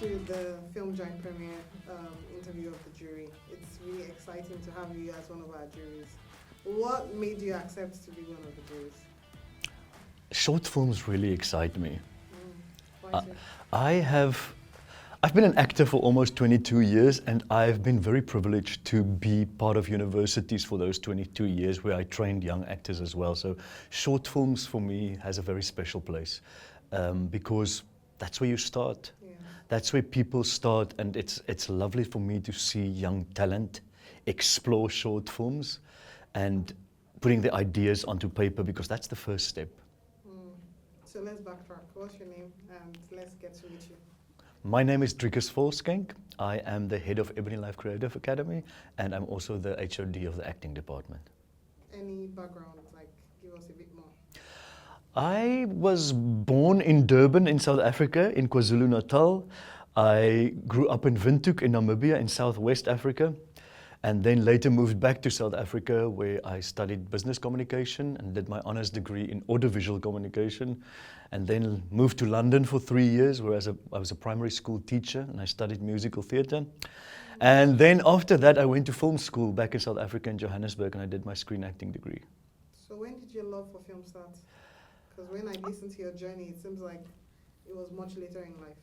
to the Filmjoint Premiere interview of the jury. It's really exciting to have you as one of our juries. What made you accept to be one of the juries? Short films really excite me. Why so? I've been an actor for almost 22 years, and I've been very privileged to be part of universities for those 22 years where I trained young actors as well. So short films for me has a very special place because that's where you start. Yeah. That's where people start, and it's lovely for me to see young talent explore short films and putting the ideas onto paper, because that's the first step. So let's backtrack. What's your name? And let's get to meet you. My name is Drikus Volschenk. I am the head of Ebony Life Creative Academy, and I'm also the HOD of the acting department. Any background, like give us a bit more. I was born in Durban in South Africa, in KwaZulu-Natal. I grew up in Windhoek in Namibia in Southwest Africa, and then later moved back to South Africa, where I studied business communication and did my honours degree in audiovisual communication, and then moved to London for 3 years, where I was a primary school teacher and I studied musical theatre. And then after that I went to film school back in South Africa in Johannesburg, and I did my screen acting degree. So when did your love for film start? Because when I listened to your journey, it seems like it was much later in life.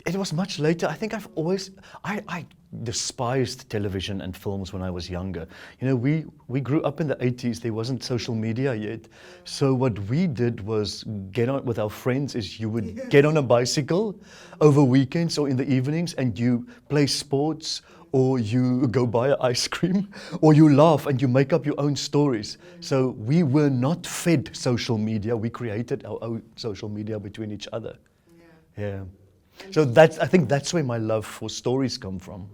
It was much later. I think I despised television and films when I was younger. You know, we grew up in the 80s. There wasn't social media yet. Yeah. So what we did was get on with our friends is you would get on a bicycle over weekends or in the evenings, and you play sports, or you go buy ice cream, or you laugh and you make up your own stories. So we were not fed social media. We created our own social media between each other. Yeah. Yeah. So I think that's where my love for stories come from.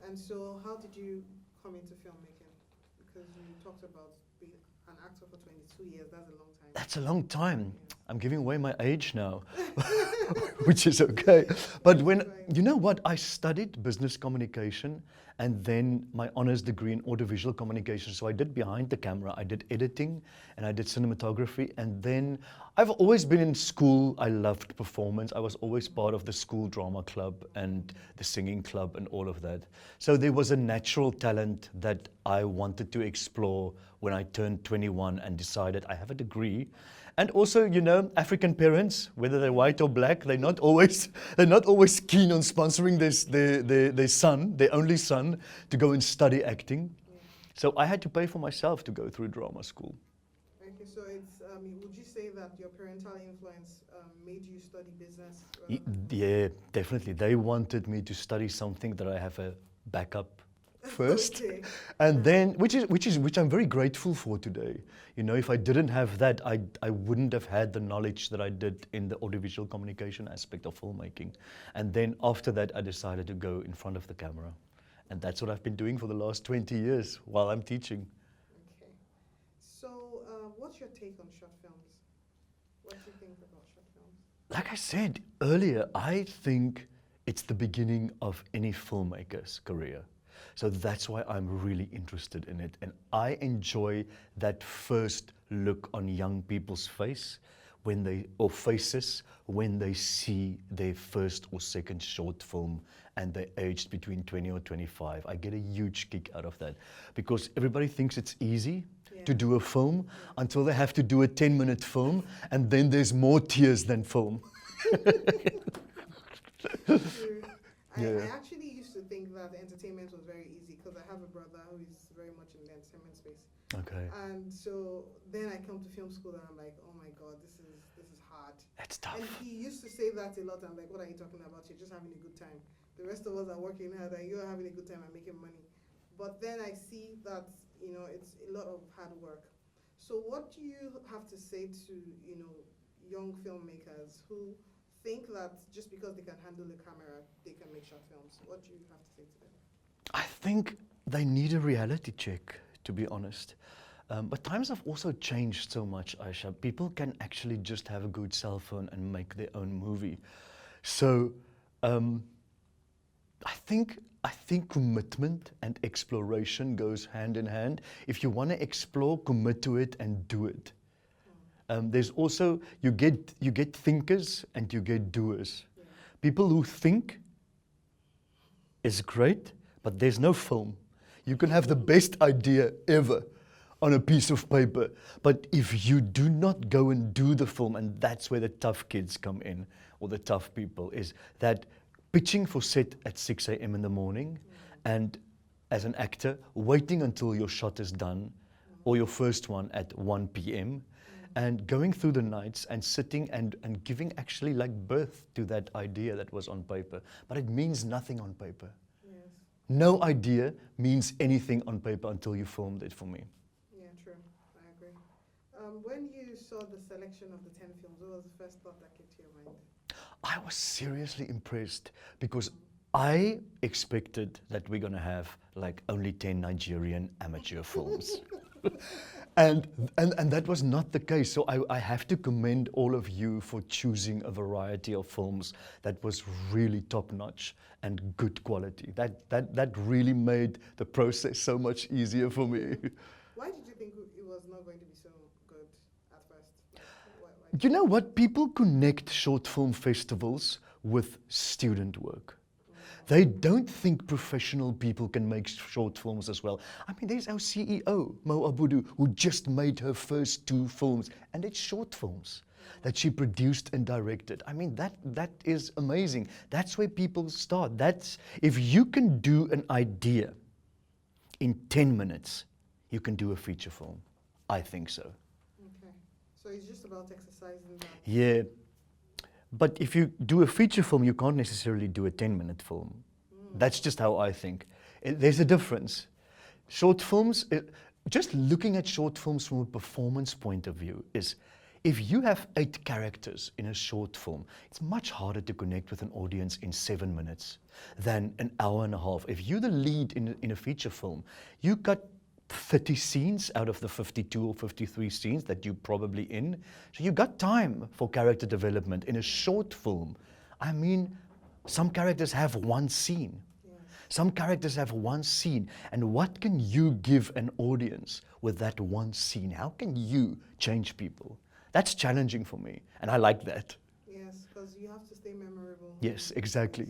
And so how did you come into filmmaking? Because you talked about being an actor for 22 years. That's a long time. That's a long time. Yes. I'm giving away my age now, which is okay. But you know what, I studied business communication and then my honours degree in audiovisual communication. So I did behind the camera, I did editing and I did cinematography. And then I've always been in school. I loved performance. I was always part of the school drama club and the singing club and all of that. So there was a natural talent that I wanted to explore when I turned 21 and decided I have a degree. And also, you know, African parents, whether they're white or black, they're not always keen on sponsoring their son, their only son, to go and study acting. Yeah. So I had to pay for myself to go through drama school. Okay, so it's would you say that your parental influence made you study business? Yeah, definitely. They wanted me to study something that I have a backup first, Okay. and then which I'm very grateful for today. You know, if I didn't have that, I wouldn't have had the knowledge that I did in the audiovisual communication aspect of filmmaking. And then after that, I decided to go in front of the camera, and that's what I've been doing for the last 20 years while I'm teaching. Okay. So what's your take on short films? What do you think about short films? Like I said earlier, I think it's the beginning of any filmmaker's career. So that's why I'm really interested in it. And I enjoy that first look on young people's faces when they see their first or second short film and they're aged between 20 or 25. I get a huge kick out of that because everybody thinks it's easy to do a film until they have to do a 10-minute film, and then there's more tears than film. True. Yeah. I actually used to think that entertainment was very easy because I have a brother who is very much in the entertainment space. Okay. And so then I come to film school and I'm like, oh my God, this is hard. It's tough. And he used to say that a lot. I'm like, what are you talking about? You're just having a good time. The rest of us are working hard and you're having a good time and making money. But then I see that, you know, it's a lot of hard work. So what do you have to say to, you know, young filmmakers who think that just because they can handle the camera, they can make short films? What do you have to say to them? I think they need a reality check, to be honest. But times have also changed so much, Aisha. People can actually just have a good cell phone and make their own movie. So I think commitment and exploration goes hand in hand. If you want to explore, commit to it and do it. There's also, you get thinkers and you get doers. Yeah. People who think is great, but there's no film. You can have the best idea ever on a piece of paper, but if you do not go and do the film, and that's where the tough kids come in, or the tough people, is that pitching for set at 6 a.m. in the morning, and as an actor, waiting until your shot is done, or your first one at 1 p.m., and going through the nights and sitting and giving actually like birth to that idea that was on paper. But it means nothing on paper. Yes. No idea means anything on paper until you filmed it for me. Yeah, true. I agree. When you saw the selection of the 10 films, what was the first thought that came to your mind? I was seriously impressed because I expected that we're going to have like only 10 Nigerian amateur films. And that was not the case. So I have to commend all of you for choosing a variety of films that was really top-notch and good quality. That really made the process so much easier for me. Why did you think it was not going to be so good at first? Why You know what? People connect short film festivals with student work. They don't think professional people can make short films as well. I mean, there's our CEO, Mo Abudu, who just made her first 2 films, and it's short films that she produced and directed. I mean, that is amazing. That's where people start. That's, if you can do an idea in 10 minutes, you can do a feature film. I think so. Okay. So it's just about exercising that. Yeah. But if you do a feature film, you can't necessarily do a 10-minute film. That's just how I think. There's a difference. Short films, just looking at short films from a performance point of view is, if you have 8 characters in a short film, it's much harder to connect with an audience in 7 minutes than an hour and a half. If you're the lead in a feature film, you got 30 scenes out of the 52 or 53 scenes that you're probably in. So you got time for character development. In a short film, I mean, some characters have 1 scene. Yeah. Some characters have 1 scene. And what can you give an audience with that 1 scene? How can you change people? That's challenging for me. And I like that. Yes, because you have to stay memorable. Yes, exactly.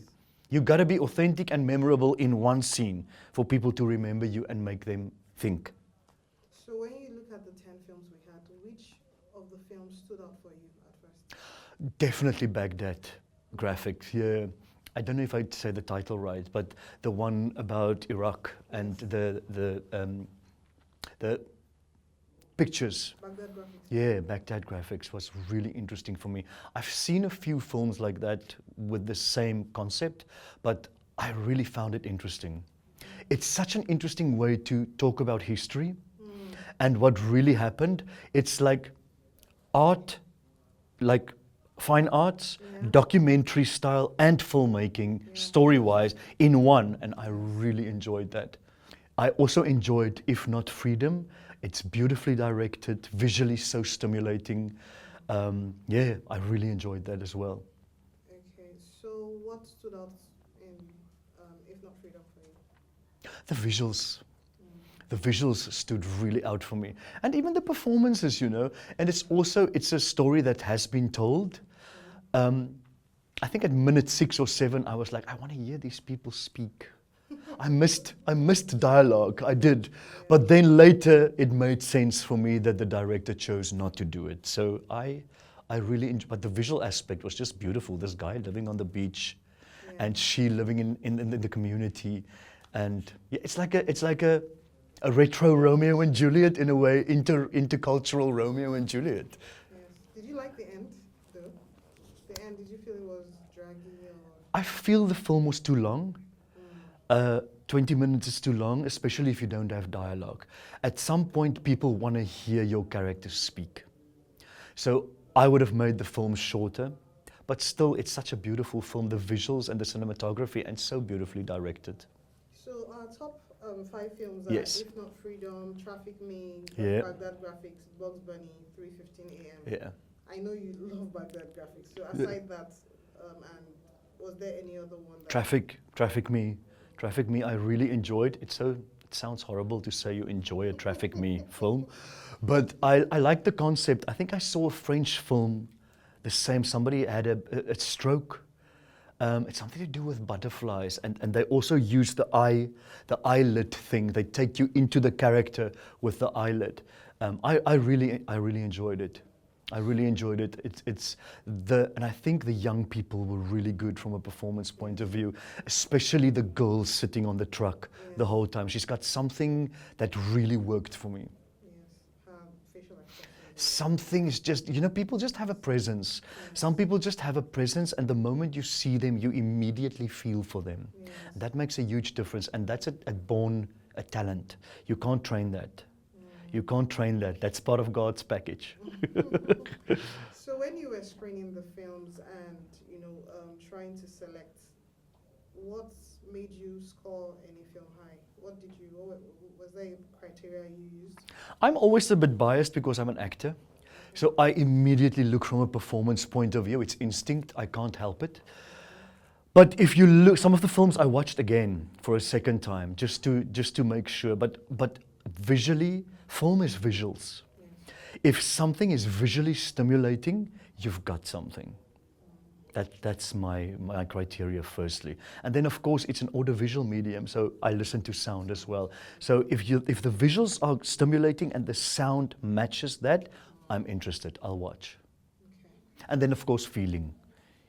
You got to be authentic and memorable in 1 scene for people to remember you and make them think. So when you look at the 10 films we had, which of the films stood out for you at first? Definitely Baghdad graphics. Yeah, I don't know if I'd say the title right, but the one about Iraq and the pictures. Baghdad graphics. Yeah, Baghdad graphics was really interesting for me. I've seen a few films like that with the same concept, but I really found it interesting. It's such an interesting way to talk about history and what really happened. It's like art, like fine arts, documentary style, and filmmaking, story-wise, in one, and I really enjoyed that. I also enjoyed If Not Freedom. It's beautifully directed, visually so stimulating. Yeah, I really enjoyed that as well. Okay, so what stood out in If Not Freedom for you? The visuals. The visuals stood really out for me. And even the performances, you know. And it's a story that has been told. I think at minute 6 or 7, I was like, I want to hear these people speak. I missed dialogue, I did. But then later, it made sense for me that the director chose not to do it. So I really enjoyed, but the visual aspect was just beautiful. This guy living on the beach, and she living in the community. And yeah, it's like a retro Romeo and Juliet in a way, intercultural Romeo and Juliet. Yes. Did you like the end, though? The end, did you feel it was draggy or? I feel the film was too long. 20 minutes is too long, especially if you don't have dialogue. At some point, people want to hear your characters speak. So I would have made the film shorter, but still, it's such a beautiful film. The visuals and the cinematography, and so beautifully directed. So our top 5 films are Yes. If Not Freedom, Traffic Me, Yeah. Baghdad Graphics, Bugs Bunny, 3:15 a.m. Yeah. I know you love Baghdad Graphics. So aside that, and was there any other one that? Traffic Me, I really enjoyed. It sounds horrible to say you enjoy a Traffic Me film, but I like the concept. I think I saw a French film, the same. Somebody had a stroke, It's something to do with butterflies, and they also use the eyelid thing. They take you into the character with the eyelid. I really enjoyed it. I really enjoyed it. And I think the young people were really good from a performance point of view, especially the girl sitting on the truck the whole time. She's got something that really worked for me. Yes, facial expression. Some things just, people just have a presence. Some people just have a presence, and the moment you see them, you immediately feel for them. Yes. That makes a huge difference, and that's a talent. You can't train that. You can't train that. That's part of God's package. So when you were screening the films and trying to select, what made you score any film high? What was there a criteria you used? I'm always a bit biased because I'm an actor. So I immediately look from a performance point of view. It's instinct. I can't help it. But if you look, some of the films I watched again for a second time just to make sure. But visually, film is visuals. If something is visually stimulating, you've got something. That's my criteria firstly. And then of course it's an audiovisual medium, so I listen to sound as well. So if the visuals are stimulating and the sound matches that, I'm interested, I'll watch. Okay. And then of course feeling.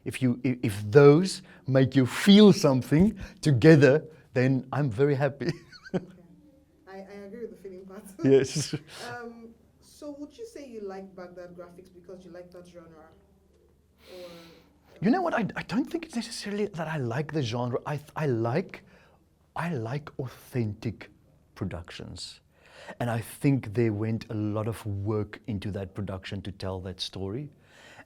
If those make you feel something together, then I'm very happy. Okay. I agree with the feeling part. Yes. So would you say you like Baghdad graphics because you like that genre? Or You know what? I don't think it's necessarily that I like the genre. I like authentic productions, and I think there went a lot of work into that production to tell that story.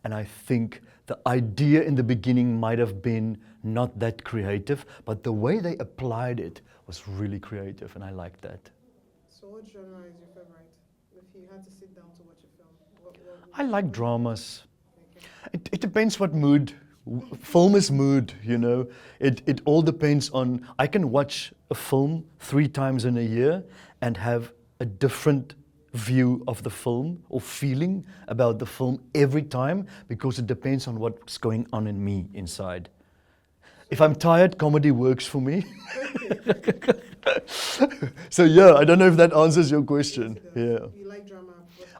And I think the idea in the beginning might have been not that creative, but the way they applied it was really creative, and I liked that. so what genre is your favorite? If you had to sit down to watch a film, what I like dramas. Okay. It depends what mood. Film is mood, It all depends on. I can watch a film 3 times in a year and have a different view of the film or feeling about the film every time, because it depends on what's going on in me inside. If I'm tired, comedy works for me. So yeah, I don't know if that answers your question. Yeah. You like drama?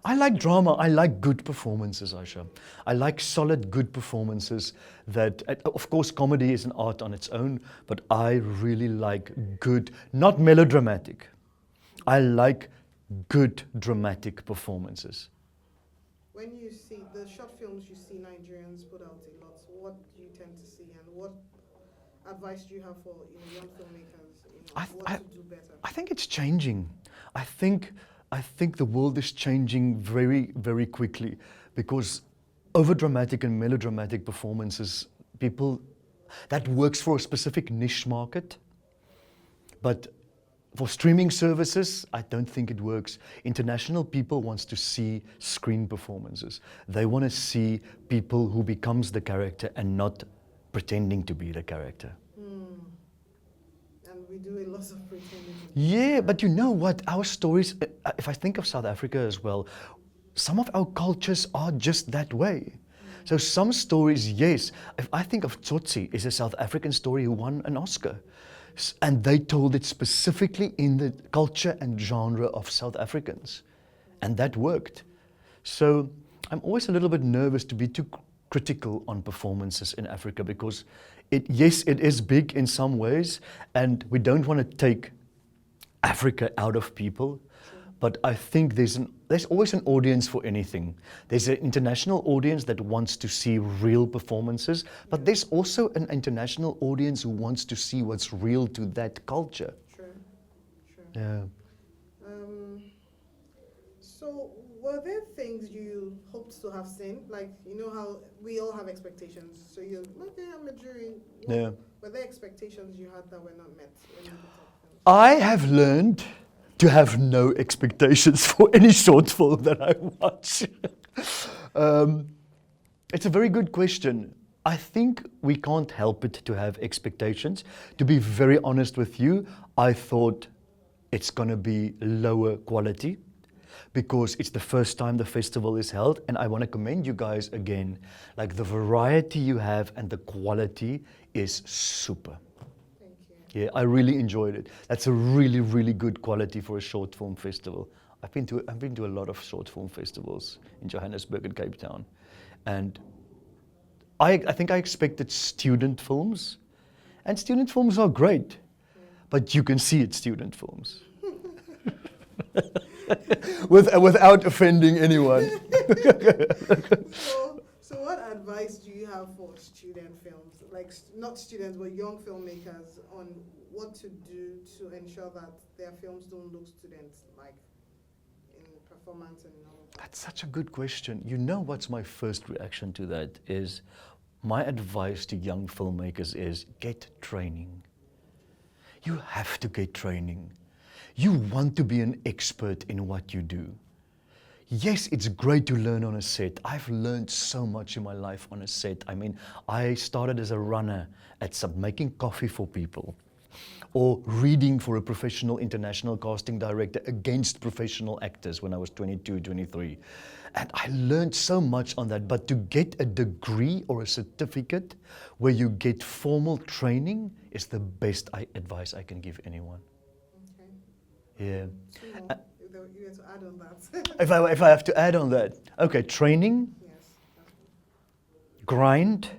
I like drama. I like good performances, Aisha. I like solid, good performances that, of course, comedy is an art on its own, but I really like good, not melodramatic. I like good, dramatic performances. When you see the short films you see Nigerians put out a lot, what do you tend to see, and what advice do you have for young filmmakers? What to do better? I think it's changing. I think the world is changing very, very quickly, because overdramatic and melodramatic performances, that works for a specific niche market. But for streaming services, I don't think it works. International people wants to see screen performances. They want to see people who becomes the character and not pretending to be the character. And we do a lot of pretending. Yeah, but you know what? Our stories, if I think of South Africa as well, some of our cultures are just that way. So some stories, yes. If I think of Tsotsi, is a South African story who won an Oscar. And they told it specifically in the culture and genre of South Africans. And that worked. So I'm always a little bit nervous to be too critical on performances in Africa, because it is big in some ways, and we don't want to take Africa out of people. But I think there's always an audience for anything. There's an international audience that wants to see real performances, but there's also an international audience who wants to see what's real to that culture. Sure. Yeah. So were there things you hoped to have seen? Like, how we all have expectations. So you're, okay, I'm a jury. Yeah. Were there expectations you had that were not met when you picked up films? I have learned to have no expectations for any short film that I watch. It's a very good question. I think we can't help it to have expectations. To be very honest with you, I thought it's going to be lower quality. because it's the first time the festival is held, and I want to commend you guys again. Like, the variety you have and the quality is super. Thank you. Yeah, I really enjoyed it. That's a really, really good quality for a short film festival. I've been to a lot of short film festivals in Johannesburg and Cape Town, and I think I expected student films, and student films are great, but you can see it's student films. Without offending anyone. So what advice do you have for student films, like not students but young filmmakers, on what to do to ensure that their films don't look student-like in performance and all of that? That's such a good question. You know what's my first reaction to that is, my advice to young filmmakers is get training. You have to get training. You want to be an expert in what you do. Yes, it's great to learn on a set. I've learned so much in my life on a set. I mean, I started as a runner at making coffee for people, or reading for a professional international casting director against professional actors when I was 22, 23. And I learned so much on that. But to get a degree or a certificate where you get formal training is the best advice I can give anyone. Okay. Yeah. You were to add on that. If I have to add on that, okay, training, Yes. grind,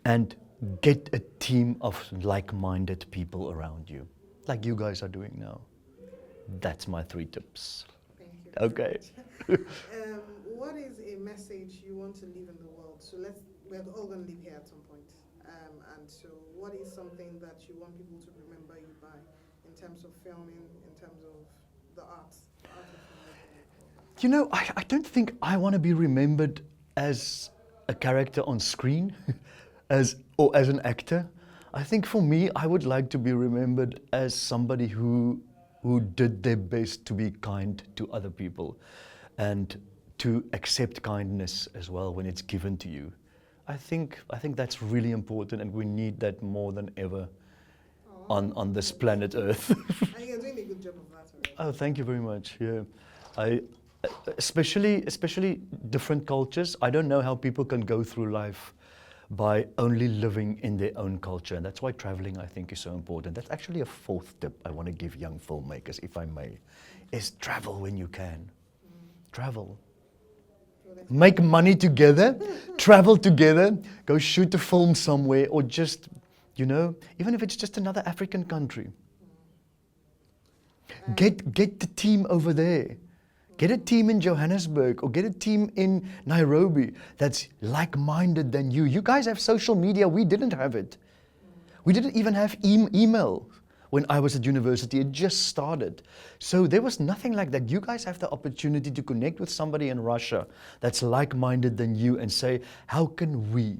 and get a team of like-minded people around you, like you guys are doing now. That's my 3 tips. Thank you. Okay. What is a message you want to leave in the world? So we're all going to live here at some point. And so what is something that you want people to remember you by in terms of filming, in terms of the arts? Art of filmmaking? You know, I don't think I want to be remembered as a character on screen, or as an actor. I think for me, I would like to be remembered as somebody who did their best to be kind to other people, and to accept kindness as well when it's given to you. I think that's really important, and we need that more than ever on this planet Earth. And you're doing a good job of that already. Oh, thank you very much. Yeah, especially different cultures. I don't know how people can go through life by only living in their own culture, and that's why traveling, I think, is so important. That's actually a 4th tip I want to give young filmmakers, if I may, is travel when you can. Travel. Make money together, travel together, go shoot a film somewhere, or just, even if it's just another African country. Get the team over there. Get a team in Johannesburg, or get a team in Nairobi that's like-minded than you. You guys have social media. We didn't have it. We didn't even have email when I was at university. It just started. So there was nothing like that. You guys have the opportunity to connect with somebody in Russia that's like-minded than you and say, how can we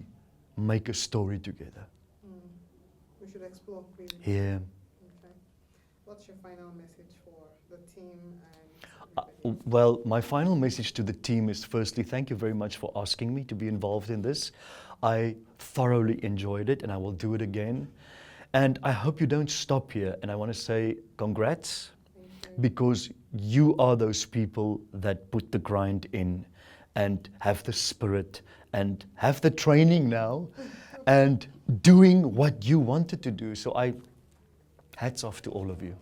make a story together? We should explore, really. Yeah. Okay. What's your final message for the team and Well, my final message to the team is, firstly, thank you very much for asking me to be involved in this. I thoroughly enjoyed it, and I will do it again. And I hope you don't stop here. And I want to say congrats, because you are those people that put the grind in and have the spirit and have the training now and doing what you wanted to do. So hats off to all of you.